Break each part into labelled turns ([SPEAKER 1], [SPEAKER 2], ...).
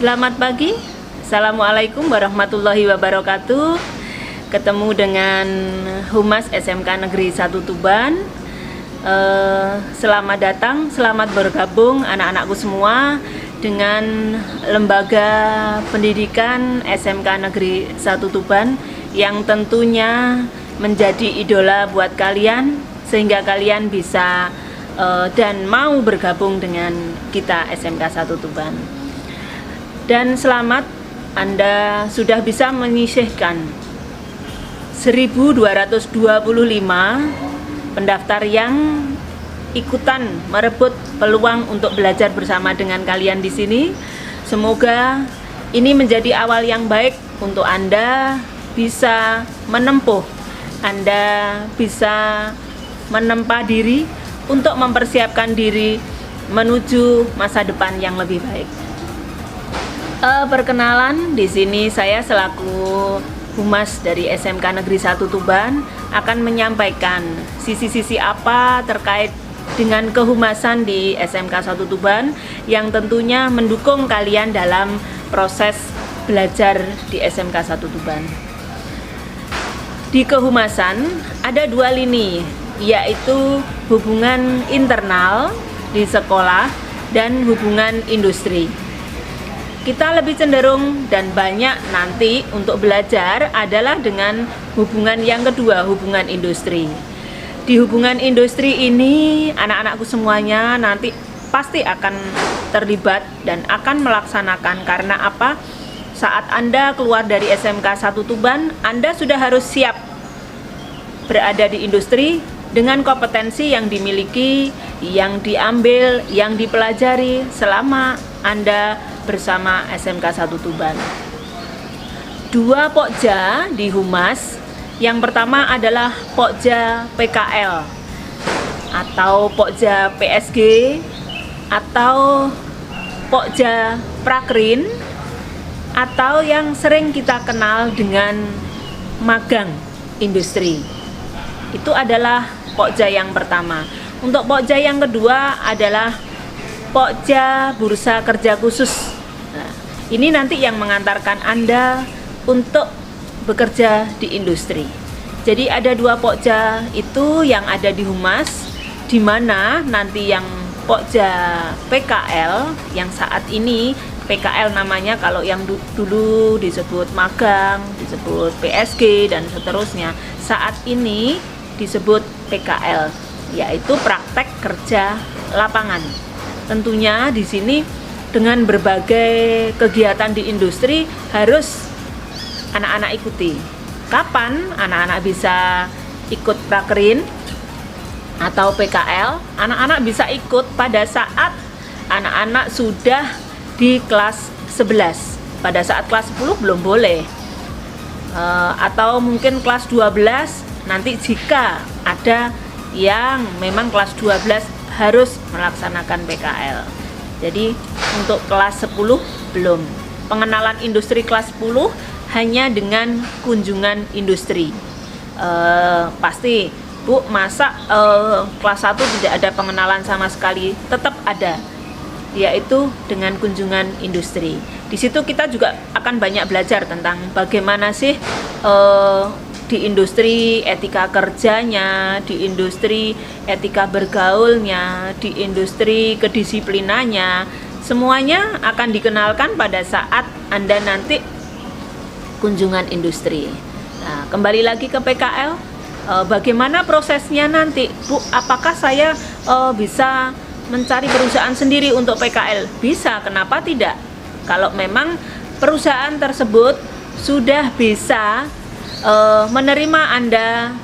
[SPEAKER 1] Selamat pagi, Assalamualaikum warahmatullahi wabarakatuh. Ketemu dengan Humas SMK Negeri 1 Tuban. Selamat datang, selamat bergabung anak-anakku semua dengan Lembaga Pendidikan SMK Negeri 1 Tuban yang tentunya menjadi idola buat kalian, sehingga kalian bisa dan mau bergabung dengan kita SMK 1 Tuban. Dan selamat, Anda sudah bisa menyisihkan 1225 pendaftar yang ikutan merebut peluang untuk belajar bersama dengan kalian di sini. Semoga ini menjadi awal yang baik untuk Anda bisa menempuh, Anda bisa menempa diri untuk mempersiapkan diri menuju masa depan yang lebih baik. Perkenalan, di sini saya selaku Humas dari SMK Negeri 1 Tuban akan menyampaikan sisi-sisi apa terkait dengan kehumasan di SMK 1 Tuban yang tentunya mendukung kalian dalam proses belajar di SMK 1 Tuban. Di kehumasan ada dua lini, yaitu hubungan internal di sekolah dan hubungan industri. Kita lebih cenderung dan banyak nanti untuk belajar adalah dengan hubungan yang kedua, hubungan industri. Di hubungan industri ini anak-anakku semuanya nanti pasti akan terlibat dan akan melaksanakan. Karena apa? Saat Anda keluar dari SMK 1 Tuban, Anda sudah harus siap berada di industri dengan kompetensi yang dimiliki, yang diambil, yang dipelajari selama Anda bersama SMK 1 Tuban. Dua pokja di Humas. Yang pertama adalah pokja PKL atau pokja PSG atau pokja Prakrin atau yang sering kita kenal dengan magang industri. Itu adalah pokja yang pertama. Untuk pokja yang kedua adalah pokja bursa kerja khusus. Nah, ini nanti yang mengantarkan Anda untuk bekerja di industri. Jadi ada dua pokja itu yang ada di Humas, di mana nanti yang pokja PKL yang saat ini PKL namanya, kalau yang dulu disebut magang, disebut PSG dan seterusnya, saat ini disebut PKL, yaitu praktek kerja lapangan. Tentunya di sini dengan berbagai kegiatan di industri harus anak-anak ikuti. Kapan anak-anak bisa ikut Prakrin atau PKL? Anak-anak bisa ikut pada saat anak-anak sudah di kelas 11. Pada saat kelas 10 belum boleh. Atau mungkin kelas 12 nanti jika ada yang memang kelas 12 harus melaksanakan PKL. Jadi untuk kelas 10 belum. Pengenalan industri kelas 10 hanya dengan kunjungan industri. Pasti Bu, masa kelas 1 tidak ada pengenalan sama sekali? Tetap ada, yaitu dengan kunjungan industri. Di situ kita juga akan banyak belajar tentang bagaimana sih di industri etika kerjanya, di industri etika bergaulnya, di industri kedisiplinannya. Semuanya akan dikenalkan pada saat Anda nanti kunjungan industri. Nah, kembali lagi ke PKL, bagaimana prosesnya nanti, Bu? Apakah saya bisa mencari perusahaan sendiri untuk PKL? Bisa, kenapa tidak? Kalau memang perusahaan tersebut sudah bisa menerima Anda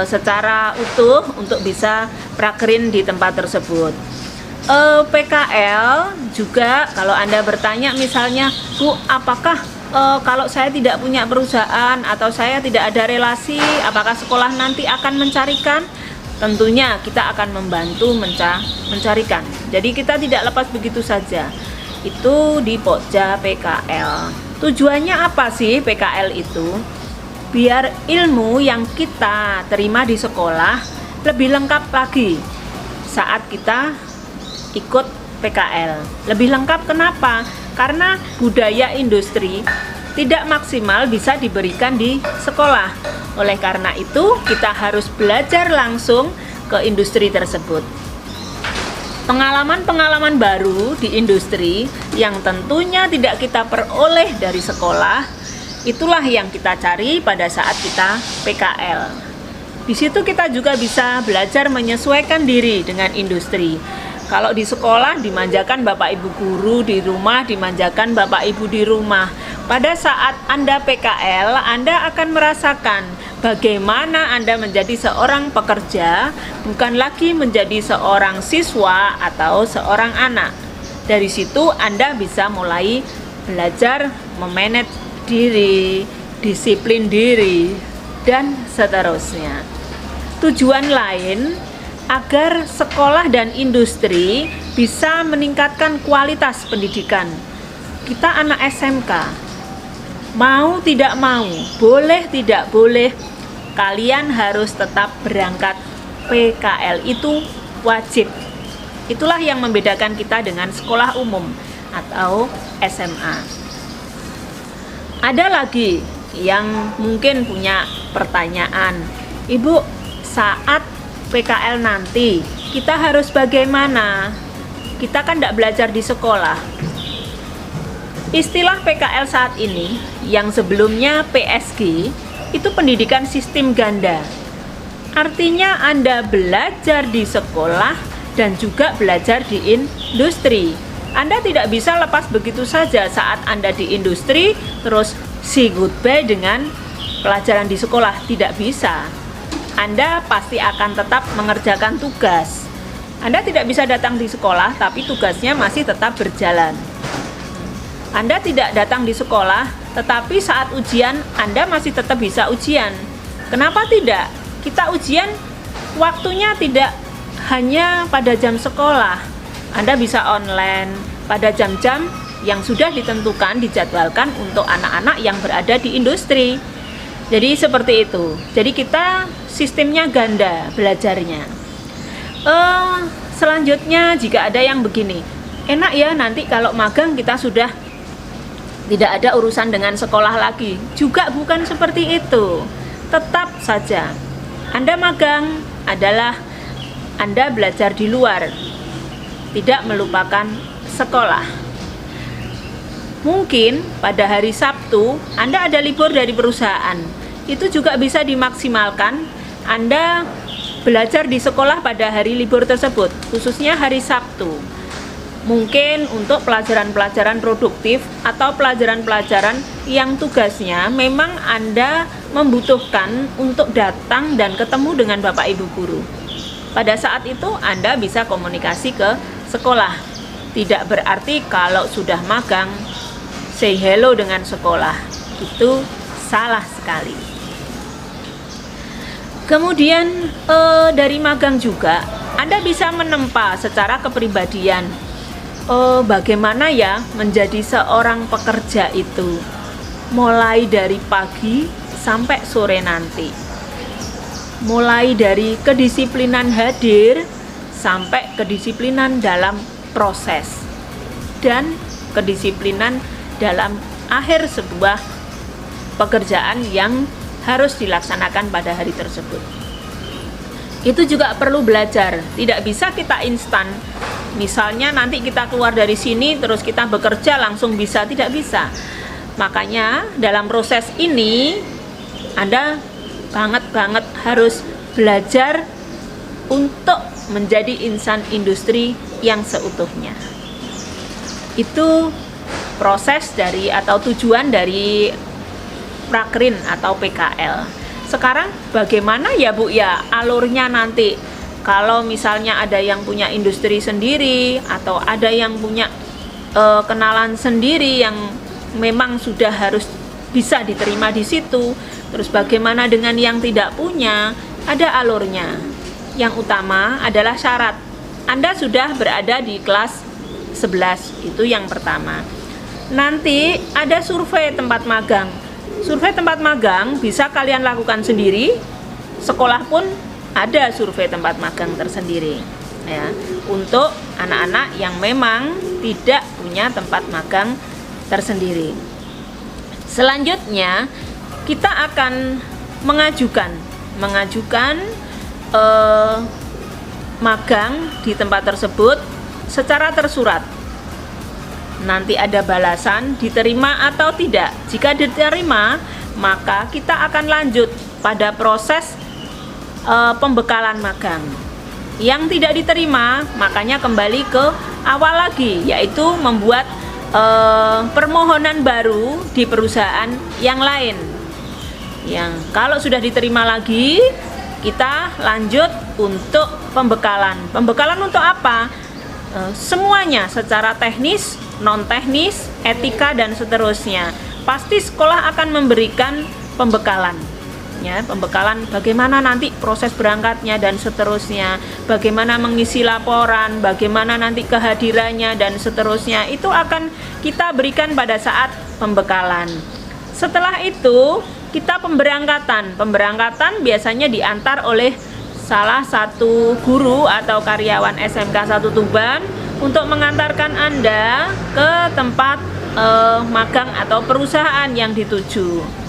[SPEAKER 1] secara utuh untuk bisa prakrin di tempat tersebut. PKL juga, kalau Anda bertanya misalnya, Bu, apakah kalau saya tidak punya perusahaan atau saya tidak ada relasi, apakah sekolah nanti akan mencarikan? Tentunya kita akan membantu mencarikan. Jadi kita tidak lepas begitu saja. Itu di pokja PKL. Tujuannya apa sih PKL itu? Biar ilmu yang kita terima di sekolah lebih lengkap lagi saat kita ikut PKL. Lebih lengkap kenapa? karena budaya industri tidak maksimal bisa diberikan di sekolah. Oleh karena itu, kita harus belajar langsung ke industri tersebut. Pengalaman-pengalaman baru di industri yang tentunya tidak kita peroleh dari sekolah, itulah yang kita cari pada saat kita PKL. Di situ kita juga bisa belajar menyesuaikan diri dengan industri. Kalau di sekolah dimanjakan Bapak Ibu guru, di rumah dimanjakan Bapak Ibu di rumah. Pada saat Anda PKL, Anda akan merasakan bagaimana Anda menjadi seorang pekerja, bukan lagi menjadi seorang siswa atau seorang anak. Dari situ Anda bisa mulai belajar memanage diri, disiplin diri, dan seterusnya. Tujuan lain agar sekolah dan industri bisa meningkatkan kualitas pendidikan. Kita anak SMK, mau tidak mau, boleh tidak boleh, kalian harus tetap berangkat PKL, itu wajib. Itulah yang membedakan kita dengan sekolah umum atau SMA. Ada lagi yang mungkin punya pertanyaan, Ibu, saat PKL nanti kita harus bagaimana? Kita kan tidak belajar di sekolah. Istilah PKL saat ini yang sebelumnya PSG itu pendidikan sistem ganda. Artinya Anda belajar di sekolah dan juga belajar di industri. Anda tidak bisa lepas begitu saja saat Anda di industri terus say goodbye dengan pelajaran di sekolah, tidak bisa. Anda pasti akan tetap mengerjakan tugas. Anda tidak bisa datang di sekolah, tapi tugasnya masih tetap berjalan. Anda tidak datang di sekolah, tetapi saat ujian, Anda masih tetap bisa ujian. Kenapa tidak? Kita ujian, waktunya tidak hanya pada jam sekolah. Anda bisa online pada jam-jam yang sudah ditentukan, dijadwalkan untuk anak-anak yang berada di industri. Jadi seperti itu. Jadi kita sistemnya ganda belajarnya. Selanjutnya jika ada yang begini, enak ya nanti kalau magang kita sudah tidak ada urusan dengan sekolah lagi. Juga bukan seperti itu. Tetap saja Anda magang adalah Anda belajar di luar, tidak melupakan sekolah. Mungkin pada hari Sabtu Anda ada libur dari perusahaan, itu juga bisa dimaksimalkan. Anda belajar di sekolah pada hari libur tersebut, khususnya hari Sabtu. Mungkin untuk pelajaran-pelajaran produktif atau pelajaran-pelajaran yang tugasnya memang Anda membutuhkan untuk datang dan ketemu dengan Bapak Ibu guru. Pada saat itu Anda bisa komunikasi ke sekolah. Tidak berarti kalau sudah magang say hello dengan sekolah. Itu salah sekali. Kemudian dari magang juga Anda bisa menempa secara kepribadian bagaimana ya menjadi seorang pekerja itu, mulai dari pagi sampai sore nanti, mulai dari kedisiplinan hadir sampai kedisiplinan dalam proses dan kedisiplinan dalam akhir sebuah pekerjaan yang harus dilaksanakan pada hari tersebut. Itu juga perlu belajar, tidak bisa kita instan. Misalnya nanti kita keluar dari sini terus kita bekerja langsung bisa, tidak bisa. Makanya dalam proses ini Anda banget harus belajar untuk menjadi insan industri yang seutuhnya. Itu proses dari atau tujuan dari Prakrin atau PKL. Sekarang bagaimana ya Bu ya alurnya nanti? Kalau misalnya ada yang punya industri sendiri atau ada yang punya kenalan sendiri yang memang sudah harus bisa diterima di situ, terus bagaimana dengan yang tidak punya? Ada alurnya. Yang utama adalah syarat Anda sudah berada di kelas 11, itu yang pertama. Nanti ada survei tempat magang. Survei tempat magang bisa kalian lakukan sendiri, sekolah pun ada survei tempat magang tersendiri. ya, untuk anak-anak yang memang tidak punya tempat magang tersendiri. Selanjutnya kita akan mengajukan magang di tempat tersebut secara tersurat. Nanti ada balasan diterima atau tidak. Jika diterima, maka kita akan lanjut pada proses pembekalan magang. Yang tidak diterima, makanya kembali ke awal lagi, yaitu membuat permohonan baru di perusahaan yang lain. Yang kalau sudah diterima lagi, kita lanjut untuk pembekalan. Pembekalan untuk apa? Semuanya secara teknis, non teknis, etika dan seterusnya. Pasti sekolah akan memberikan pembekalan. Ya, pembekalan bagaimana nanti proses berangkatnya dan seterusnya, bagaimana mengisi laporan, bagaimana nanti kehadirannya dan seterusnya, itu akan kita berikan pada saat pembekalan. Setelah itu kita pemberangkatan biasanya diantar oleh salah satu guru atau karyawan SMK 1 Tuban untuk mengantarkan Anda ke tempat magang atau perusahaan yang dituju.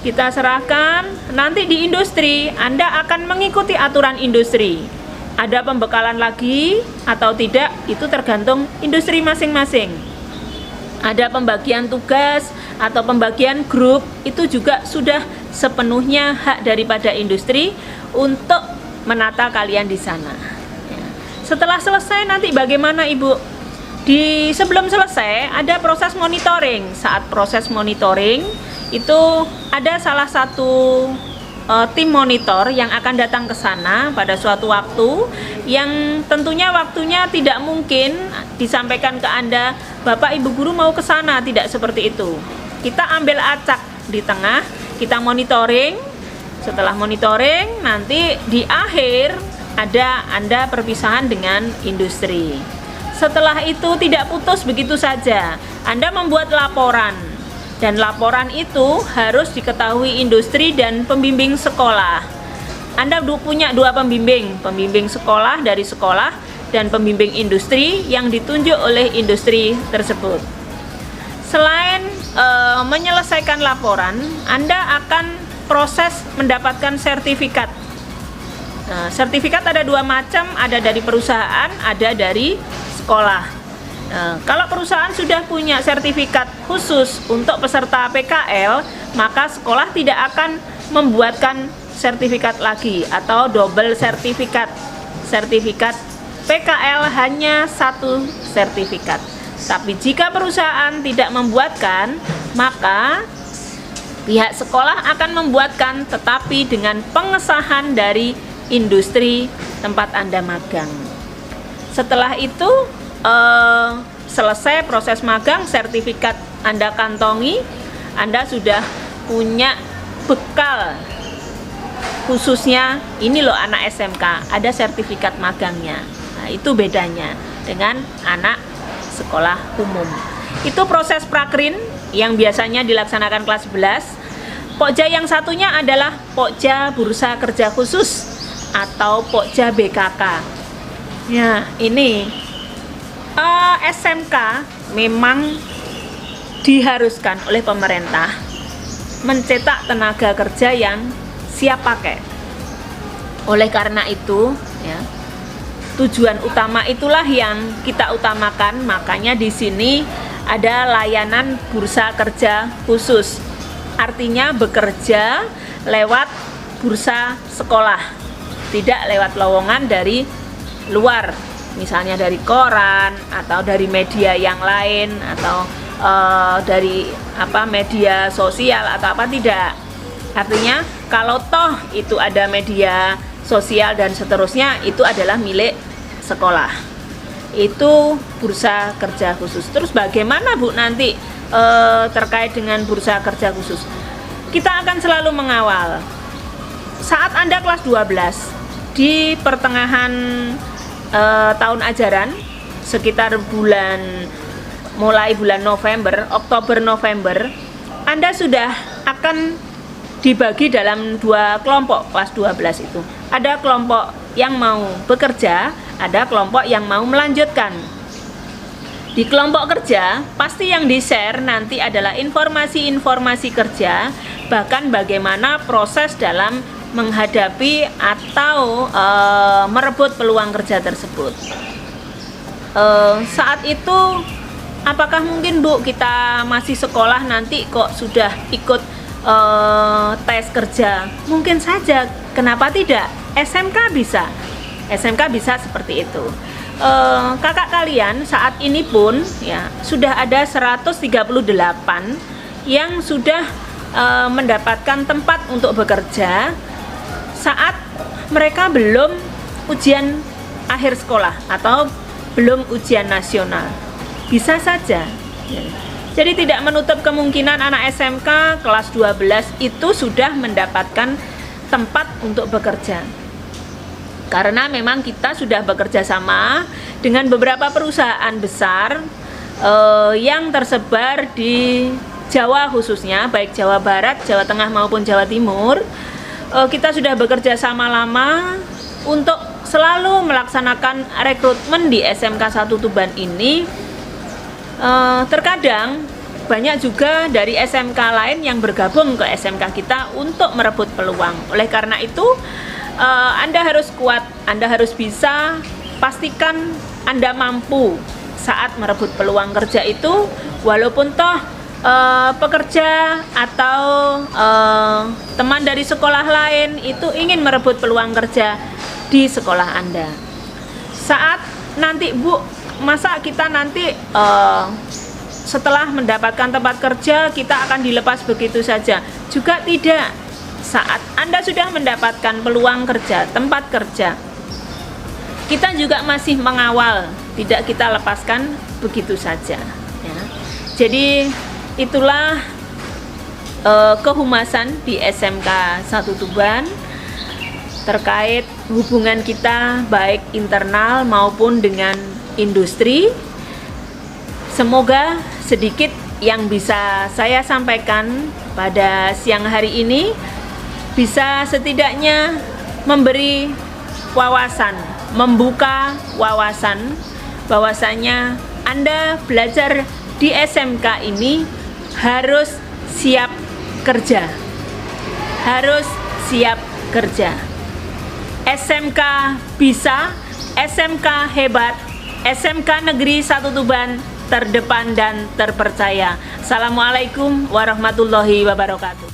[SPEAKER 1] Kita serahkan, nanti di industri Anda akan mengikuti aturan industri. Ada pembekalan lagi atau tidak, itu tergantung industri masing-masing. Ada pembagian tugas atau pembagian grup, itu juga sudah sepenuhnya hak daripada industri untuk menata kalian di sana. Setelah selesai nanti bagaimana Ibu? Sebelum selesai ada proses monitoring. Saat proses monitoring itu ada salah satu tim monitor yang akan datang ke sana pada suatu waktu yang tentunya waktunya tidak mungkin disampaikan ke Anda, Bapak Ibu guru mau ke sana, tidak seperti itu. Kita ambil acak di tengah, kita monitoring. Setelah monitoring nanti di akhir ada Anda perpisahan dengan industri. Setelah itu tidak putus begitu saja, Anda membuat laporan. Dan laporan itu harus diketahui industri dan pembimbing sekolah. Anda punya dua pembimbing sekolah dari sekolah dan pembimbing industri yang ditunjuk oleh industri tersebut. Selain menyelesaikan laporan, Anda akan proses mendapatkan sertifikat. Sertifikat ada dua macam, ada dari perusahaan, ada dari sekolah. Kalau perusahaan sudah punya sertifikat khusus untuk peserta PKL, maka sekolah tidak akan membuatkan sertifikat lagi atau double sertifikat. Sertifikat PKL hanya satu sertifikat. Tapi jika perusahaan tidak membuatkan, maka pihak sekolah akan membuatkan, tetapi dengan pengesahan dari industri tempat Anda magang. Setelah itu selesai proses magang, sertifikat Anda kantongi, Anda sudah punya bekal khususnya. Ini loh anak SMK, ada sertifikat magangnya. Nah, itu bedanya dengan anak sekolah umum. Itu proses prakrin yang biasanya dilaksanakan kelas 11. Pokja yang satunya adalah Pokja Bursa Kerja Khusus atau Pokja BKK. Ya, ini SMK memang diharuskan oleh pemerintah mencetak tenaga kerja yang siap pakai. Oleh karena itu, ya, tujuan utama itulah yang kita utamakan. Makanya di sini ada layanan bursa kerja khusus. Artinya bekerja lewat bursa sekolah, tidak lewat lowongan dari luar. Misalnya dari koran atau dari media yang lain atau dari media sosial atau apa, tidak. Artinya kalau toh itu ada media sosial dan seterusnya, itu adalah milik sekolah. Itu bursa kerja khusus. Terus bagaimana Bu nanti terkait dengan bursa kerja khusus? Kita akan selalu mengawal. Saat Anda kelas 12 di pertengahan tahun ajaran, sekitar mulai bulan November, Oktober November, Anda sudah akan dibagi dalam dua kelompok kelas 12 itu. Ada kelompok yang mau bekerja, ada kelompok yang mau melanjutkan. Di kelompok kerja, pasti yang di-share nanti adalah informasi-informasi kerja, bahkan bagaimana proses dalam menghadapi atau merebut peluang kerja tersebut. Saat itu, apakah mungkin Bu, kita masih sekolah nanti kok sudah ikut tes kerja? Mungkin saja, kenapa tidak? SMK bisa seperti itu. Kakak kalian saat ini pun ya sudah ada 138 yang sudah mendapatkan tempat untuk bekerja saat mereka belum ujian akhir sekolah atau belum ujian nasional. Bisa saja ya. Jadi tidak menutup kemungkinan anak SMK kelas 12 itu sudah mendapatkan tempat untuk bekerja. Karena memang kita sudah bekerja sama dengan beberapa perusahaan besar yang tersebar di Jawa khususnya, baik Jawa Barat, Jawa Tengah maupun Jawa Timur. Kita sudah bekerja sama lama untuk selalu melaksanakan rekrutmen di SMK 1 Tuban ini. Terkadang banyak juga dari SMK lain yang bergabung ke SMK kita untuk merebut peluang. Oleh karena itu, Anda harus kuat, Anda harus bisa, pastikan Anda mampu saat merebut peluang kerja itu, walaupun toh pekerja atau teman dari sekolah lain itu ingin merebut peluang kerja di sekolah Anda. Saat nanti Bu, masa kita nanti setelah mendapatkan tempat kerja kita akan dilepas begitu saja? Juga tidak. Saat Anda sudah mendapatkan peluang kerja, tempat kerja, kita juga masih mengawal, tidak kita lepaskan begitu saja ya. Jadi itulah kehumasan di SMK 1 Tuban terkait hubungan kita baik internal maupun dengan industri. Semoga sedikit yang bisa saya sampaikan pada siang hari ini bisa setidaknya memberi wawasan, membuka wawasan bahwasanya Anda belajar di SMK ini harus siap kerja. Harus siap kerja. SMK bisa, SMK hebat, SMK Negeri 1 Tuban terdepan dan terpercaya. Assalamualaikum warahmatullahi wabarakatuh.